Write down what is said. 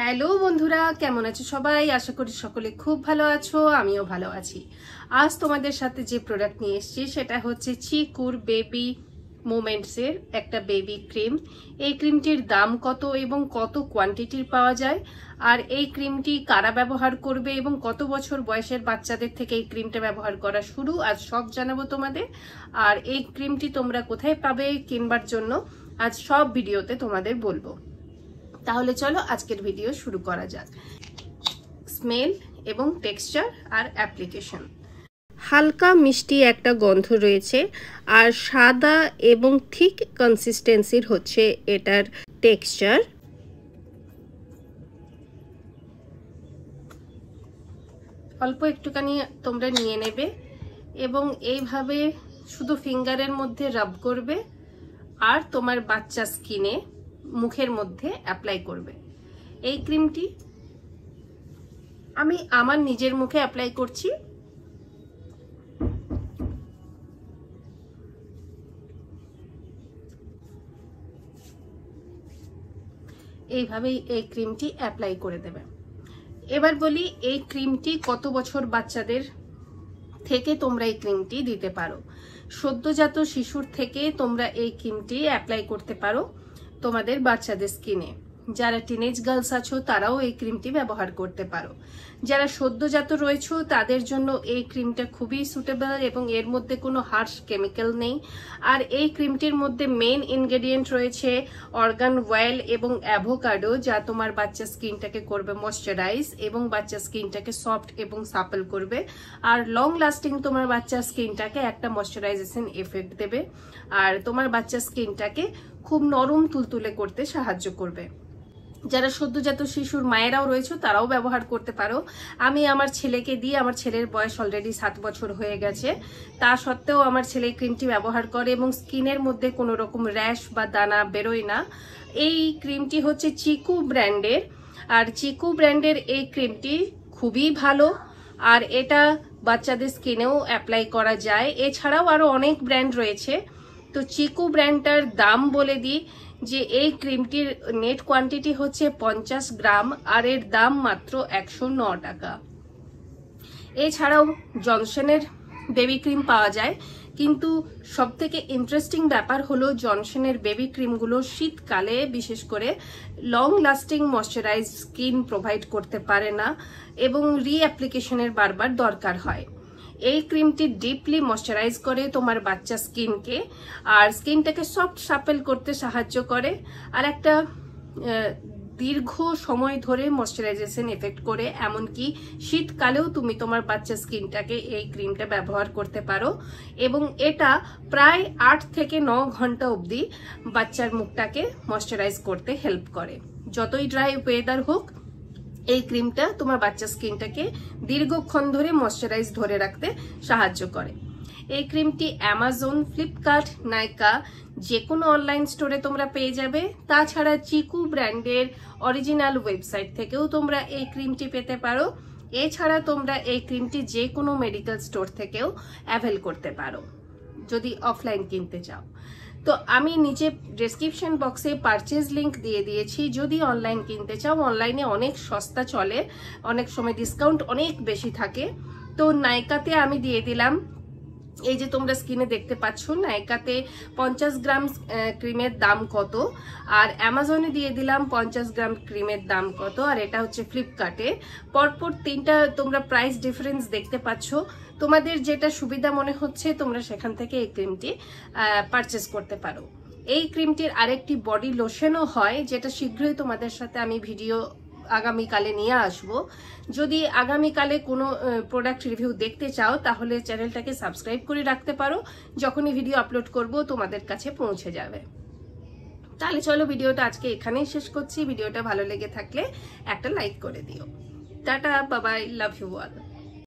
Hello বন্ধুরা, কেমন আছো সবাই? আশা করি সকলে খুব ভালো আছো, আমিও ভালো আছি। আজ তোমাদের সাথে যে প্রোডাক্ট নিয়ে এসেছি সেটা হচ্ছে চিকুর বেবি মোমেন্টসের একটা বেবি ক্রিম। এই ক্রিমটির দাম কত এবং কত কোয়ান্টিটির পাওয়া যায়, আর এই ক্রিমটি কারা ব্যবহার করবে এবং কত বছর বয়সের বাচ্চাদের থেকে এই ক্রিমটা ব্যবহার করা শুরু, আজ সব জানাবো তোমাদের। আর এই ক্রিমটি তোমরা কোথায় পাবে কিনবার জন্য আজ সব ভিডিওতে তোমাদের বলবো। তাহলে চলো আজকের ভিডিও শুরু করা যাক। স্মেল এবং টেক্সচার আর অ্যাপ্লিকেশন। হালকা মিষ্টি একটা গন্ধ রয়েছে, আর সাদা এবং ঠিক কনসিস্টেন্সির হচ্ছে এটার টেক্সচার। অল্প একটুখানি তোমরা নিয়ে নেবে এবং এইভাবে শুধু ফিঙ্গারের মধ্যে রাব করবে আর তোমার বাচ্চা স্কিনে মুখের মধ্যে অ্যাপ্লাই করবে। এই ক্রিমটি আমি আমার নিজের মুখে অ্যাপ্লাই করছি। এইভাবেই এই ক্রিমটি অ্যাপ্লাই করে দেবে। এবার বলি এই ক্রিমটি কত বছর বাচ্চাদের থেকে তোমরা এই ক্রিমটি দিতে পারো। সদ্যজাত শিশুর থেকে তোমরা এই ক্রিমটি অ্যাপ্লাই করতে পারো তোমাদের বাচ্চাদের স্কিনে। যারা টিনেজ গার্লস আছো তারাও এই ক্রিমটি ব্যবহার করতে পারো। যারা সদ্যজাত রয়েছে তাদের জন্য এই ক্রিমটা খুবই সুটেবল এবং এর মধ্যে কোনো হার্শ কেমিক্যাল নেই। আর এই ক্রিমটির মধ্যে মেইন ইনগ্রেডিয়েন্ট রয়েছে অর্গান অয়েল এবং অ্যাভোকাডো, যা তোমার বাচ্চা স্কিনটাকে করবে ময়শ্চারাইজ এবং বাচ্চা স্কিনটাকে সফট এবং সাপল করবে। আর লং লাস্টিং তোমার বাচ্চা স্কিনটাকে একটা ময়শ্চারাইজেশন এফেক্ট দেবে আর তোমার বাচ্চা স্কিনটাকে খুব নরম তুলতুলে করতে সাহায্য করবে। যারা সদ্যজাত শিশুর মায়েরাও রয়েছে তারাও ব্যবহার করতে পারো। আমি আমার ছেলেকে দিয়ে, আমার ছেলের বয়স অলরেডি 7 বছর হয়ে গেছে, তা সত্ত্বেও আমার ছেলে ক্রিমটি ব্যবহার করে এবং স্কিনের মধ্যে কোনো রকম র্যাশ বা দানা বেরোয় না। এই ক্রিমটি হচ্ছে চিকু ব্র্যান্ডের, আর চিকু ব্র্যান্ডের এই ক্রিমটি খুবই ভালো আর এটা বাচ্চাদের স্কিনেও অ্যাপ্লাই করা যায়। এছাড়াও আরো অনেক ব্র্যান্ড রয়েছে। তো চিকু ব্র্যান্ডটার দাম বলে দিই যে এই ক্রিমটির নেট কোয়ান্টিটি হচ্ছে 50 গ্রাম আর এর দাম মাত্র 109 টাকা। এছাড়াও জনসনের বেবি ক্রিম পাওয়া যায়, কিন্তু সবথেকে ইন্টারেস্টিং ব্যাপার হলো জনসনের বেবি ক্রিমগুলো শীতকালে বিশেষ করে long lasting moisturise skin provide করতে পারে না এবং রিঅ্যাপ্লিকেশনের বারবার দরকার হয়। এই ক্রিমটি ডিপলি ময়শ্চারাইজ করে তোমার বাচ্চা স্কিনকে আর স্কিনটাকে সফট সাপেল করতে সাহায্য করে আর একটা দীর্ঘ সময় ধরে ময়শ্চারাইজেশন এফেক্ট করে। এমনকি শীতকালেও তুমি তোমার বাচ্চা স্কিনটাকে এই ক্রিমটা ব্যবহার করতে পারো এবং এটা প্রায় 8 থেকে 9 ঘন্টা অবধি বাচ্চার মুখটাকে ময়শ্চারাইজ করতে হেল্প করে। যতই ড্রাই ওয়েদার হোক এই ক্রিমটা তোমার বাচ্চা স্কিনটাকে দীর্ঘক্ষণ ধরে ময়শ্চারাইজ ধরে রাখতে সাহায্য করে। এই ক্রিমটি অ্যামাজন, ফ্লিপকার্ট, নাইকা যে কোনো অনলাইন স্টোরে তোমরা পেয়ে যাবে। তাছাড়া চিকু ব্র্যান্ডের অরিজিনাল ওয়েবসাইট থেকেও তোমরা এই ক্রিমটি পেতে পারো। এছাড়া তোমরা এই ক্রিমটি যে কোনো মেডিকেল স্টোর থেকেও অ্যাভেল করতে পারো যদি অফলাইন কিনতে চাও। তো আমি নিচে ডেসক্রিপশন বক্সে পারচেজ লিংক দিয়ে দিয়েছি। যদি অনলাইন কিনতে চাও, অনলাইনে অনেক সস্তা চলে, অনেক সময় ডিসকাউন্ট অনেক বেশি থাকে। তো নাইকাতে আমি দিয়ে দিলাম, এই যে তোমরা স্ক্রিনে দেখতে পাচ্ছ নাইকাতে 50 গ্রাম ক্রিমের দাম কত, আর অ্যামাজনে দিয়ে দিলাম 50 গ্রাম ক্রিমের দাম কত, আর এটা হচ্ছে ফ্লিপকার্টে। পরপর তিনটা তোমরা প্রাইস ডিফারেন্স দেখতে পাচ্ছ। তোমাদের যেটা সুবিধা মনে হচ্ছে তোমরা সেখান থেকে এই ক্রিমটি পারচেস করতে পারো। এই ক্রিমটির আরেকটি বডি লোশনও হয়, যেটা শীঘ্রই তোমাদের সাথে আমি ভিডিও আগামীকালে নিয়ে আসব। যদি আগামীকালে কোনো প্রোডাক্ট রিভিউ দেখতে চাও তাহলে চ্যানেলটাকে সাবস্ক্রাইব করে রাখতে পারো, যখনই ভিডিও আপলোড করব তোমাদের কাছে পৌঁছে যাবে। তাহলে চলো ভিডিওটা আজকে এখানেই শেষ করছি। ভিডিওটা ভালো লেগে থাকলে একটা লাইক করে দিও। Tata, bye bye, love you all.